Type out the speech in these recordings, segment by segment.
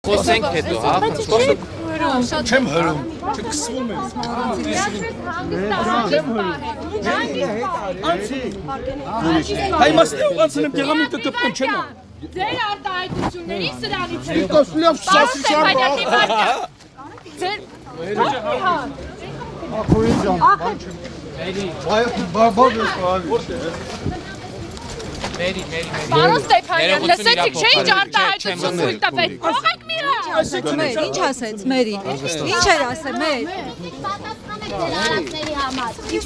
Խոսենք հետո, հա։ Չեմ հրում, չկսվում եմ։ Հայ մասնի ուղացնեմ տեղամիտը կպկում չեմ։ Ձեր արտահայտությունների սրանից է։ Լավ սասի շարը։ Պարոն Ստեփանյան, լսեցիք չէ՞ ինչ արտահայտություն թույլ տվեց։ Թողեք մի հատ։ Ինչ ասեց Մերի։ Ինչ էր ասել Մեր։ Պատասխանեք ձեր արածների համար։ Ինչ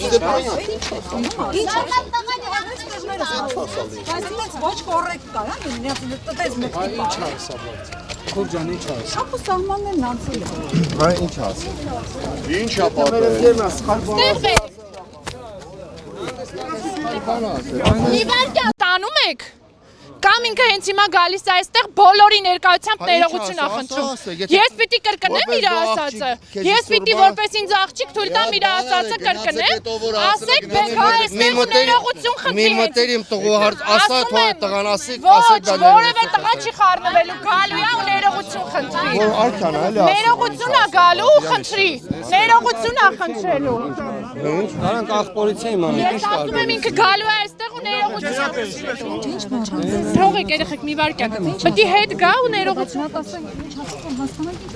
բայց ոչ կոռեկտ կա, հա, տես մեկի բան։ Քորջան ինչ ասել։ Ապա սահմաններն անցել են։ Բա ինչ ասել։ Ինչ է պատել։ Իվարկյան տանում եք։ Կամ ինքը հենց հիմա գալիս է այստեղ բոլորի ներկայությամբ ներողություն ախնդրում։ Ես պիտի կրկնեմ իր ասածը։ Ես պիտի որպես ինձ աղջիկ թույլ տամ իր ասածը կրկնեմ։ Ասեք բեկա այստեղ ներողություն խնդրի։ Մի մտերիմ տղու ասա թող տղան ասի դա որևէ տղա չի խառնվելու գալու է ու ներողություն խնդրի։ որ արքան է էլի Ներողություն է գալու ու խնդրի։ Ներողություն է խնդրելու։ Նրանք աղբորից են իմանալի Ես ասում եմ ինքը գալու է այստեղ ու ներողություն է խնդրելու։ Թողեք երեխեք մի վարքյան։ Պետք է հետ գա ու ներողություն ասենք։ Ինչ հասկանում հասկանանք ինչ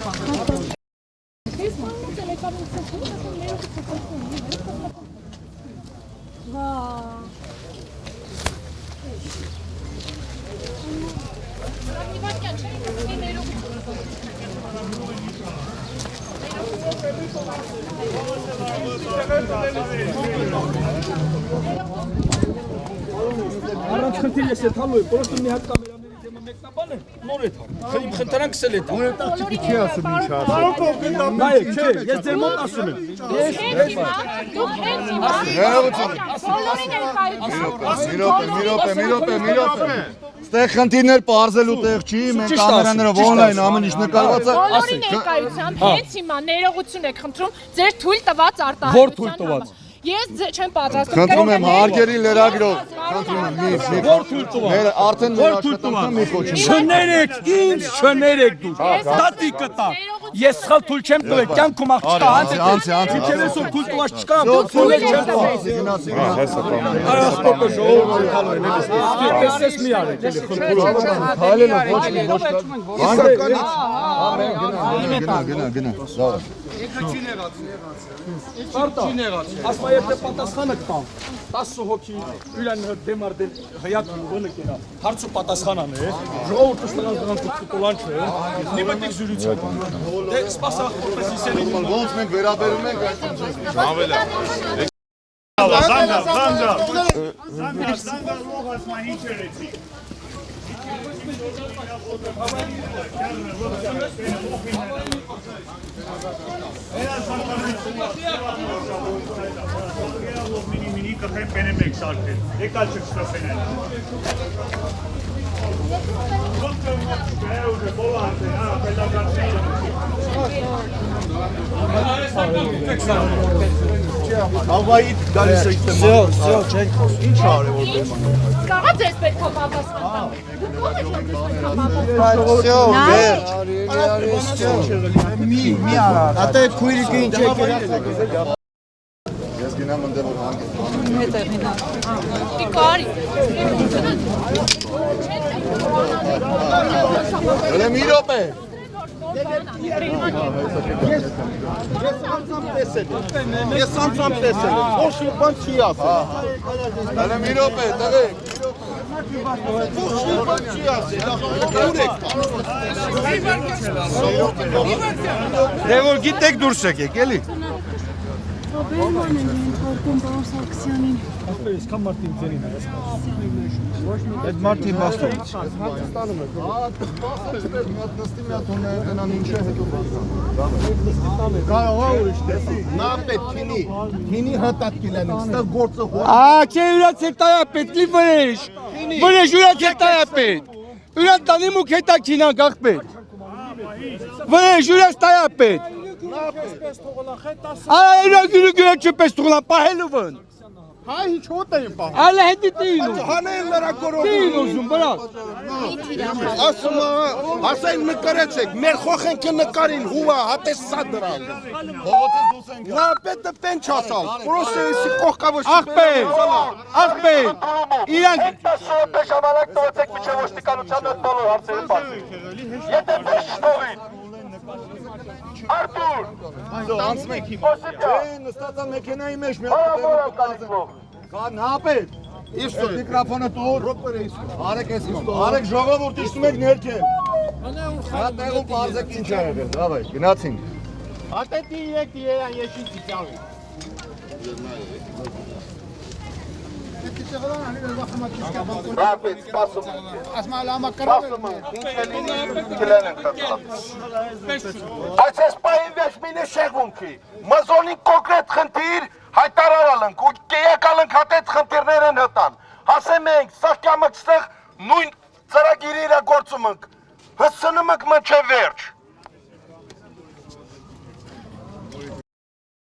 Առանց խնդիր ես այդ հալու եմ, պրոստը մի հատ կամերաների դեմը մեկնաբան է, նոր է թալ։ Խնդրեմ խնդրանք սել է թալ։ Ունե տաղջիկի չի ասում ինչ ասել։ Նայեք, չէ, ես ձեր մոտ ասում եմ։ դուք հենց հիմա բոլորի ներկայությամբ Մի րոպե։ Ստեղ խնդիրներ պարզելու տեղ չի, մենք կամերաներով օնլայն ամեն ինչ նկարված է։ բոլորի ներկայությամբ հենց հիմա ներողություն եք խնդրում ձեր թույլ տված արտահայտության Որ թույլ տված։ Ես չեմ պատրաստվում։ Խնդրում եմ հարգելի լրագրող, խնդրում եմ մի արդեն մեր աշխատանքը մի կոչում։ Չներեք, ինչ չներեք դուք։ Դատի կտա։ Ես սխալ թույլ չեմ տվել, կյանքում աղջկա Անցի։ Ինչև այսօր թույլ տված չկա, դուք թույլ չեմ տվել։ Արաստոպը ժողովուրդ հալու են, տեսես մի արեք, էլի խնդրում։ Քայլելով ոչ մի ոչ գնա։ Ասма եթե պատասխանը կտամ 10 հոգի յուրան դեմարդել հյատ բանը կերա հարց ու պատասխանան է ժողովուրդը ստանան կուտուլան չէ մի մտիկ զրույցը դե սպասա որպես իսերի ոնց մենք վերաբերում ենք այդ Զանգա լողաս մա ինչ երեցի Մինի կխեն պենեմ եք շարքել, եկալ չկշտասեն են Հավայիտ գալիս եք տեմ ինչ արև որ դեմ Կաղա ձեզ պետք է պատասխան դուք ով եք որ մի արա ատե քույրիկը ինչ է կերացել ես գնամ ընդ որ հանգիստ կարի Հələ մի րոպե Ես անցամ տեսել եմ, ոչ մի բան չի ասել Հələ մի րոպե, տղեկ Ոչ մի բան չի ասել, ուր եք Դե որ գիտեք դուրս եկեք, էլի Բերման են ենթարկում պարոն Սարգսյանին։ Ասպես քան մարդին ձերին է Այդ մարդի մասնից ստանում եք նստի մի հատ ունենան ինչ է հետո կարող է ուրիշ տեսի նա պետք քինի հատատ կիլանի ստեղ գործը Ակե յուրաց հետայա պետ լի վրեժ յուրաց հետայա պետ յուրաց տանի մուք հետա քինա գաղ պետ վրեժ յուրաց տայա պետ Այ յուրաց գյուրաց չպես թողլան պահելու վն Հայ հիչոտ էին պահ։ Այլ հետի տին։ Հանեն լրակորով։ Տին ուզում, բրակ։ Ասում ասային նկարեցեք, մեր խոխենքը նկարին հուվա հատես սա դրան։ Հողոցից դուս ենք։ Նա պետը պեն չասալ, պրոսը եսի կողկավոշ Ախպեն, իրանք Շոտ ժամանակ տվեցեք միջև ոստիկանության հետ բոլոր հարցերը բացի։ Եթե փշտողին։ Արտուր, անցնեք հիմա։ Նստածա մեքենայի մեջ մի Կան հապետ։ Իսկ միկրոֆոնը տուր։ Արեք էս մոտ։ Արեք ժողովուրդ իջնում եք ներքև։ Հա տեղում բարձեք ինչ ա եղել, դավայ, գնացինք։ Ատետի եք երան եշին ծիծաղի։ Հապետ, սպասում։ Սպասում, ինչ է լինի, կլեն ենք տատալ։ Բայց ես պային վեշմին է շեղունքի, մզոնին կոկրետ խնդիր հայտարարալ ենք ու կեյակալ ենք հատետ խնդիրներ են հտան, հասեմ ենք, սաղ կամըք ստեղ նույն ծրագիրի իրա գործում ենք, հսնում ենք մնչե վերջ։